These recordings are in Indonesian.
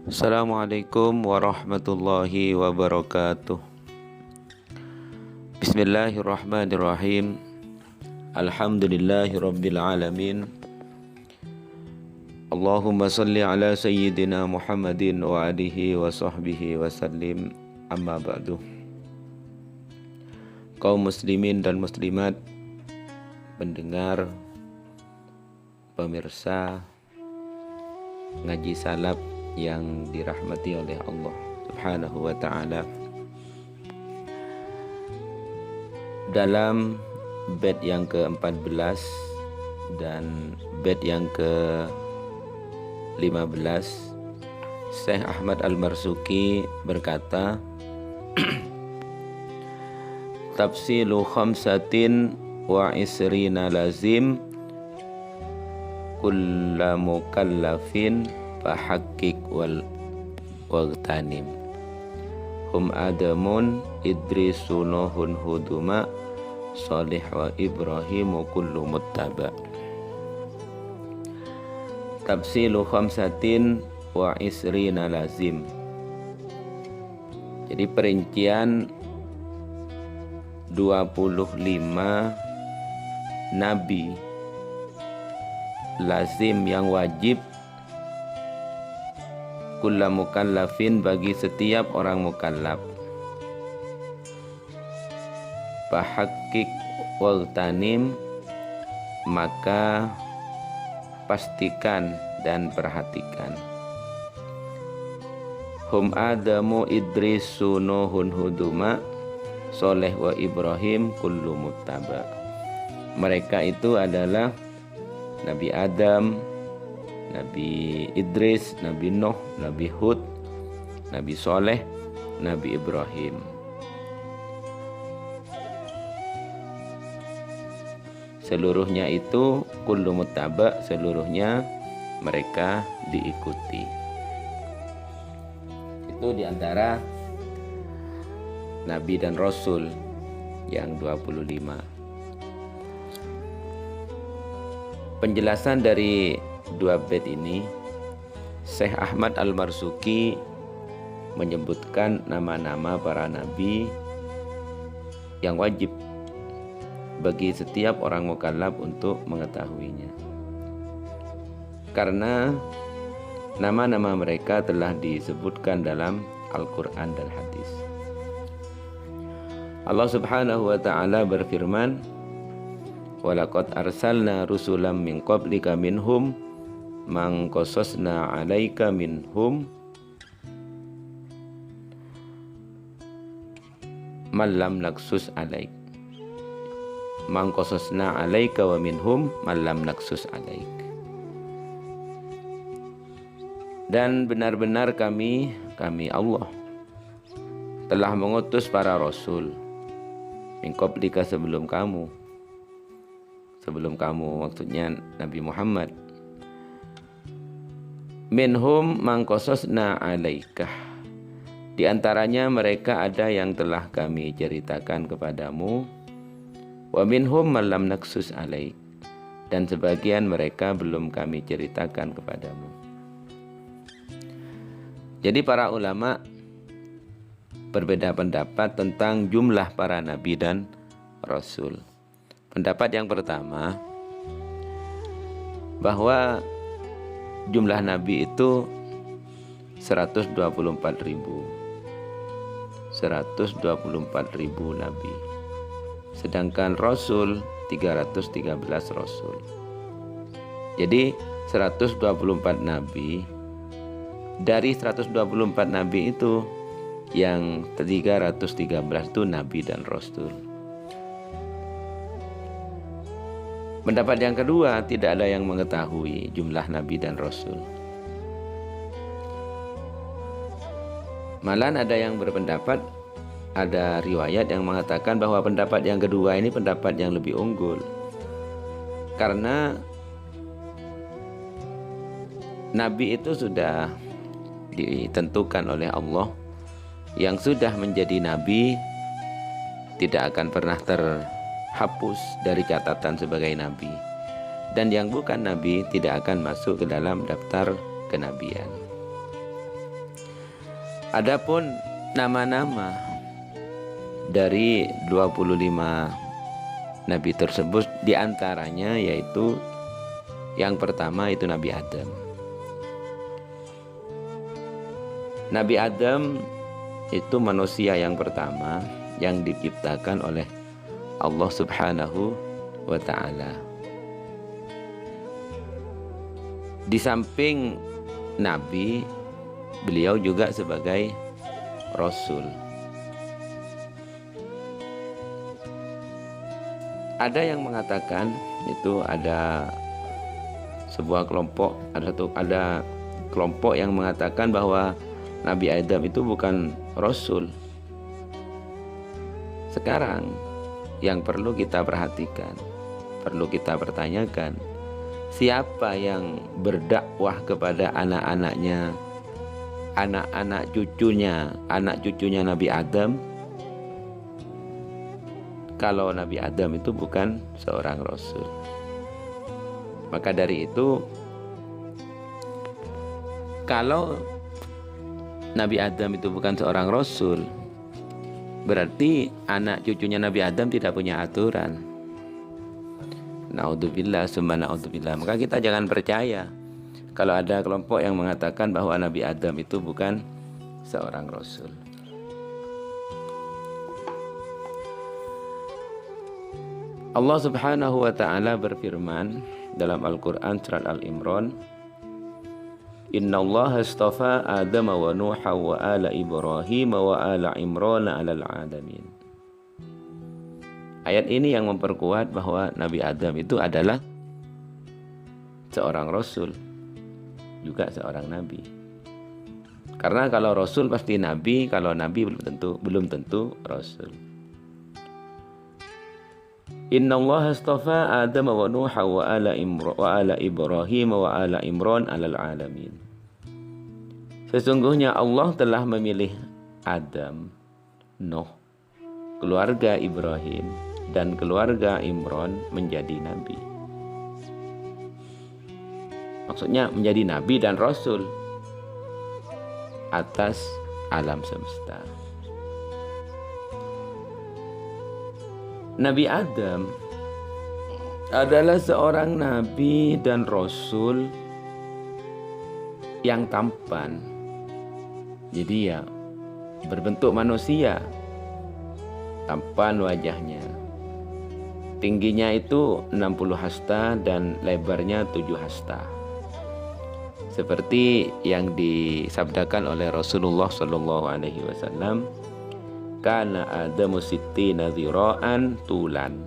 Assalamualaikum warahmatullahi wabarakatuh. Bismillahirrahmanirrahim. Alhamdulillahi rabbil alamin. Allahumma salli ala sayyidina Muhammadin wa alihi wa sahbihi wa sallim. Amma ba'du. Kaum muslimin dan muslimat, pendengar, pemirsa ngaji salaf yang dirahmati oleh Allah Subhanahu wa ta'ala. Dalam bait yang ke-14 dan bait yang ke-15, Syekh Ahmad Al-Marzuki berkata, tafsilu khamsatin wa isrina lazim kulla mukallafin fahakkik wagtanim hum adamun idrisu nuhun huduma salih wa ibrahimu kullu muttaba. Tafsilu khamsatin wa isrina lazim, jadi perincian 25 nabi lazim yang wajib kulla mukallafin bagi setiap orang mukallaf, fahakkik wagtanim maka pastikan dan perhatikan. Hum adamu idrisu nuhun huduma soleh wa ibrahim kullu muttaba. Mereka itu adalah Nabi Adam, Nabi Idris, Nabi Nuh, Nabi Hud, Nabi Soleh, Nabi Ibrahim. Seluruhnya itu kullu muttaba, seluruhnya mereka diikuti. Itu diantara Nabi dan Rasul yang 25. Penjelasan dari dua bait ini, Syekh Ahmad Al-Marzuki menyebutkan nama-nama para nabi yang wajib bagi setiap orang mukallaf untuk mengetahuinya, karena nama-nama mereka telah disebutkan dalam Al-Quran dan hadis. Allah Subhanahu wa ta'ala berfirman, walaqad arsalna rusulam min qablika minhum man qasasna 'alaika minhum man lam naqsus 'alaik man qasasna 'alaika wa minhum man lam naqsus 'alaik. Dan benar-benar kami Allah telah mengutus para rasul min qablika sebelum kamu maksudnya Nabi Muhammad. Minhum man qasasna 'alaika, di antaranya mereka ada yang telah kami ceritakan kepadamu. Wa minhum man lam naqsus 'alaik, dan sebagian mereka belum kami ceritakan kepadamu. Jadi para ulama berbeda pendapat tentang jumlah para nabi dan rasul. Pendapat yang pertama, bahwa jumlah nabi itu 124.000 nabi, sedangkan rasul 313 rasul. Jadi 124 nabi, dari 124 nabi itu yang 313 itu nabi dan rasul. Pendapat yang kedua, tidak ada yang mengetahui jumlah nabi dan rasul. Malahan ada yang berpendapat, ada riwayat yang mengatakan bahwa pendapat yang kedua ini pendapat yang lebih unggul, karena nabi itu sudah ditentukan oleh Allah. Yang sudah menjadi nabi tidak akan pernah terhapus dari catatan sebagai nabi, dan yang bukan nabi tidak akan masuk ke dalam daftar kenabian. Adapun nama-nama dari 25 nabi tersebut, diantaranya yaitu yang pertama itu Nabi Adam. Nabi Adam itu manusia yang pertama yang diciptakan oleh Allah Subhanahu wa ta'ala. Di samping Nabi, beliau juga sebagai Rasul. Ada yang mengatakan itu ada sebuah kelompok, ada kelompok yang mengatakan bahwa Nabi Adam itu bukan Rasul. Sekarang yang perlu kita perhatikan, perlu kita pertanyakan, siapa yang berdakwah kepada anak-anaknya, anak cucunya Nabi Adam, kalau Nabi Adam itu bukan seorang Rasul? Maka dari itu, kalau Nabi Adam itu bukan seorang Rasul, berarti anak cucunya Nabi Adam tidak punya aturan. Naudzubillah summa naudzubillah. Maka kita jangan percaya kalau ada kelompok yang mengatakan bahwa Nabi Adam itu bukan seorang Rasul. Allah Subhanahu wa ta'ala berfirman dalam Al-Quran surat Al-Imran, Inna Allah astafa Adam wa Nuha wa ala Ibrahim wa ala Imran alal alamin. Ayat ini yang memperkuat bahwa Nabi Adam itu adalah seorang Rasul, juga seorang Nabi. Karena kalau Rasul pasti Nabi, kalau Nabi belum tentu Rasul. Inna Allah astafa Adam wa Nuha wa ala Ibrahim wa ala Imran alal alamin. Sesungguhnya Allah telah memilih Adam, Nuh, keluarga Ibrahim, dan keluarga Imran menjadi nabi. Maksudnya menjadi nabi dan rasul atas alam semesta. Nabi Adam adalah seorang nabi dan rasul yang tampan. Jadi ya berbentuk manusia, tampan wajahnya. Tingginya itu 60 hasta dan lebarnya 7 hasta. Seperti yang disabdakan oleh Rasulullah SAW, Kana Adamu sittina dhira'an tulan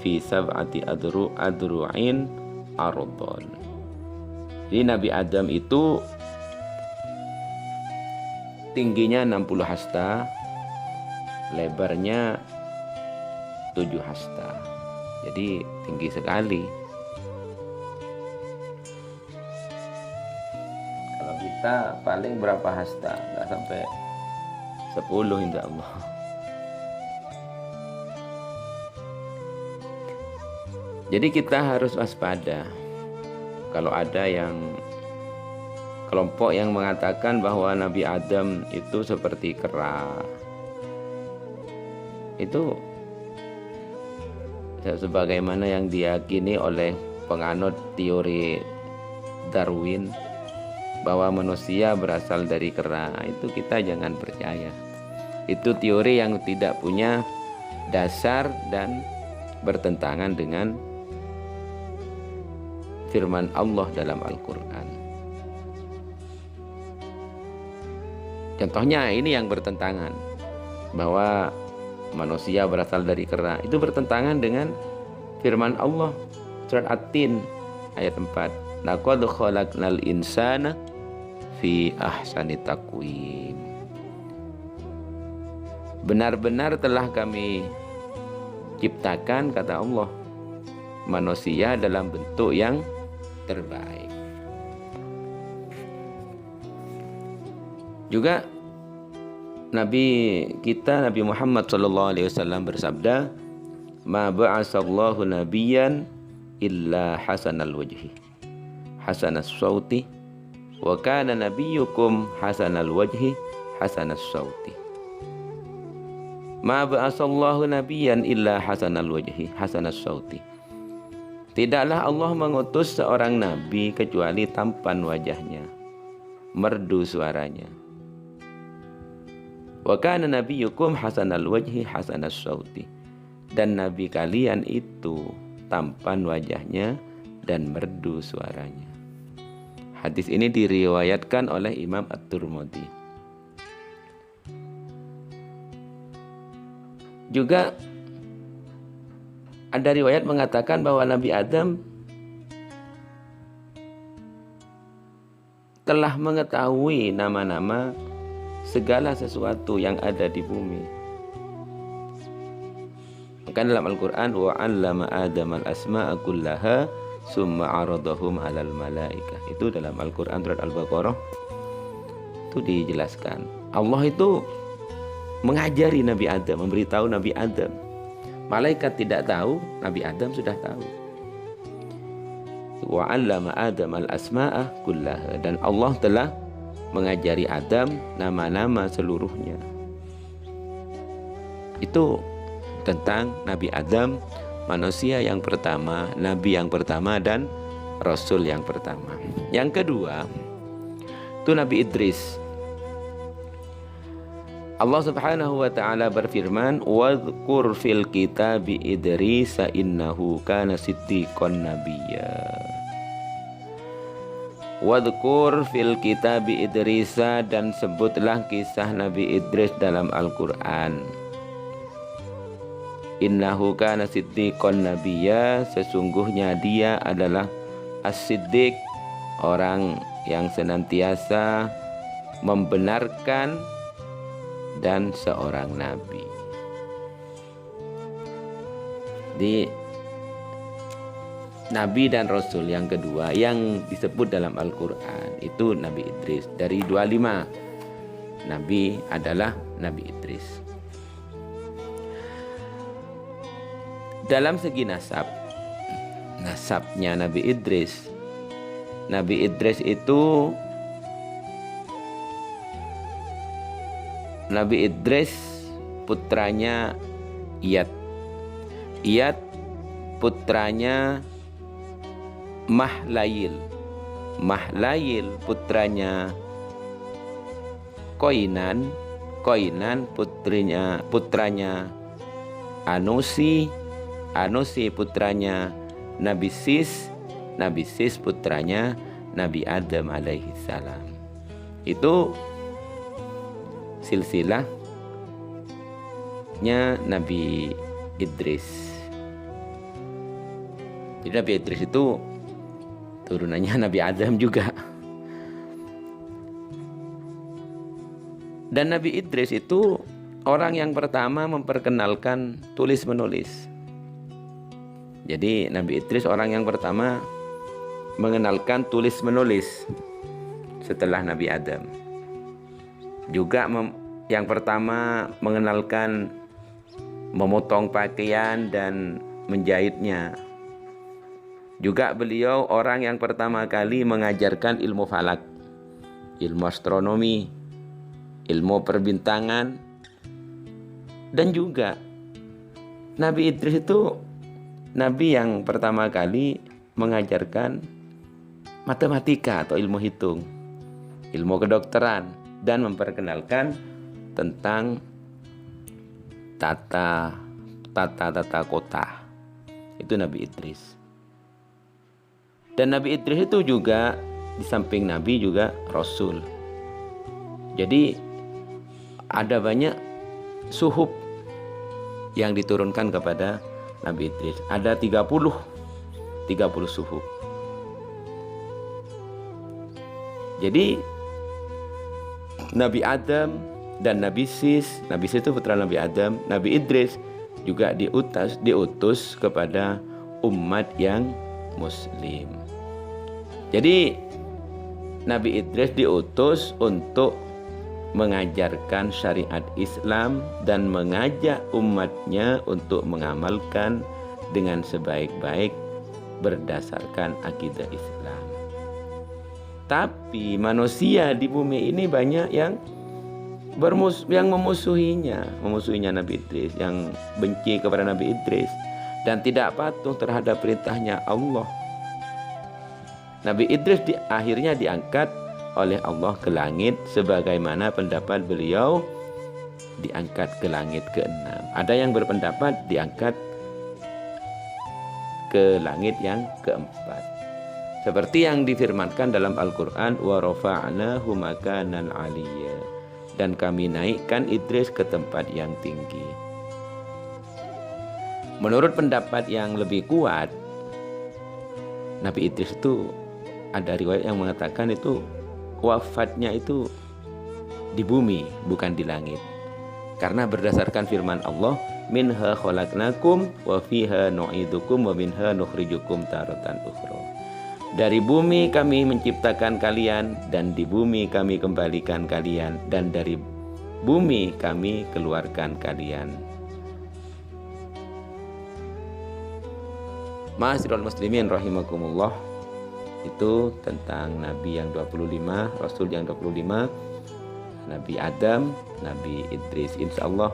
fi sab'ati adru'in ardon. Jadi Nabi Adam itu tingginya 60 hasta, lebarnya 7 hasta. Jadi tinggi sekali. Kalau kita paling berapa hasta? Nggak sampai 10 insya Allah. Jadi kita harus waspada kalau ada yang kelompok yang mengatakan bahwa Nabi Adam itu seperti kera. Itu sebagaimana yang diyakini oleh penganut teori Darwin bahwa manusia berasal dari kera. Itu kita jangan percaya. Itu teori yang tidak punya dasar dan bertentangan dengan firman Allah dalam Al-Quran. Contohnya ini yang bertentangan, bahwa manusia berasal dari kera. Itu bertentangan dengan firman Allah surat At-Tin ayat 4. Laqad khalaqnal insana fi ahsani taqwim. Benar-benar telah kami ciptakan, kata Allah, manusia dalam bentuk yang terbaik. Juga Nabi kita Nabi Muhammad SAW bersabda, Ma ba'asallahu nabiyyan illa hasanal wajhi hasanas sauti wa kana nabiyyukum hasanal wajhi hasanas sauti. Ma ba'asallahu nabiyyan illa hasanal wajhi hasanas sauti. Tidaklah Allah mengutus seorang nabi kecuali tampan wajahnya, merdu suaranya. Wa kana nabiyyukum hasanal wajhi hasanas sauti. Dan nabi kalian itu tampan wajahnya dan merdu suaranya. Hadis ini diriwayatkan oleh Imam At-Tirmidzi. Juga ada riwayat mengatakan bahwa Nabi Adam telah mengetahui nama-nama segala sesuatu yang ada di bumi. Maka dalam Al-Quran, wa 'allama Adam al-asma'a kullaha summa 'aradahum 'alal malaikah. Itu dalam Al-Quran surat Al-Baqarah itu dijelaskan. Allah itu mengajari Nabi Adam, memberitahu Nabi Adam. Malaikat tidak tahu, Nabi Adam sudah tahu. Wa 'allama Adam al-asma'a kullaha. Dan Allah telah mengajari Adam nama-nama seluruhnya. Itu tentang Nabi Adam, manusia yang pertama, nabi yang pertama, dan rasul yang pertama. Yang kedua itu Nabi Idris. Allah Subhanahu wa taala berfirman, "Wadhkur fil kitabi Idris innahu kana siddiqan nabiyya." Wadhkur fil kitabi Idris, dan sebutlah kisah Nabi Idris dalam Al-Qur'an. Innahu kana siddiqan nabiyya, sesungguhnya dia adalah as-siddiq, orang yang senantiasa membenarkan dan seorang nabi. Di nabi dan rasul yang kedua yang disebut dalam Al-Quran itu Nabi Idris. Dari 25 nabi adalah Nabi Idris. Dalam segi nasabnya Nabi Idris itu Nabi Idris putranya Iyad. Iyad putranya Mahlayil. Mahlayil putranya Koinan. Koinan putranya Anusi. Anusi putranya Nabi Sis. Nabi Sis putranya Nabi Adam alaihi salam. Itu silsilahnya Nabi Idris. Jadi Nabi Idris itu turunannya Nabi Adam juga. Dan Nabi Idris itu orang yang pertama memperkenalkan tulis menulis. Jadi Nabi Idris orang yang pertama mengenalkan tulis menulis setelah Nabi Adam. Juga yang pertama mengenalkan memotong pakaian dan menjahitnya. Juga beliau orang yang pertama kali mengajarkan ilmu falak, ilmu astronomi, ilmu perbintangan. Dan juga Nabi Idris itu nabi yang pertama kali mengajarkan matematika atau ilmu hitung, ilmu kedokteran, dan memperkenalkan tentang tata kota. Itu Nabi Idris. Dan Nabi Idris itu juga di samping Nabi juga Rasul. Jadi ada banyak suhuf yang diturunkan kepada Nabi Idris. Ada 30 suhuf. Jadi Nabi Adam dan Nabi Sis itu putra Nabi Adam. Nabi Idris juga diutus kepada umat yang muslim. Jadi Nabi Idris diutus untuk mengajarkan syariat Islam dan mengajak umatnya untuk mengamalkan dengan sebaik-baik berdasarkan akidah Islam. Tapi manusia di bumi ini banyak yang yang memusuhinya Nabi Idris, yang benci kepada Nabi Idris dan tidak patuh terhadap perintahnya Allah. Nabi Idris akhirnya diangkat oleh Allah ke langit, sebagaimana pendapat beliau diangkat ke langit ke-6. Ada yang berpendapat diangkat ke langit yang ke-4. Seperti yang difirmankan dalam Al-Quran, wa rafa'nahu makanan 'aliyya, dan kami naikkan Idris ke tempat yang tinggi. Menurut pendapat yang lebih kuat, Nabi Idris itu ada riwayat yang mengatakan itu wafatnya itu di bumi, bukan di langit. Karena berdasarkan firman Allah, minha khalaqnakum wa fiha nu'idukum wa minha nukhrijukum taratan ukhra. Dari bumi kami menciptakan kalian, dan di bumi kami kembalikan kalian, dan dari bumi kami keluarkan kalian. Ma'asyiral muslimin rahimakumullah. Itu tentang Nabi yang 25, Rasul yang 25, Nabi Adam, Nabi Idris. Insyaallah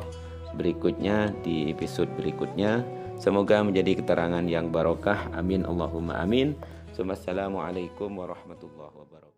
berikutnya di episode berikutnya. Semoga menjadi keterangan yang barokah. Amin Allahumma amin. Assalamualaikum warahmatullahi wabarakatuh.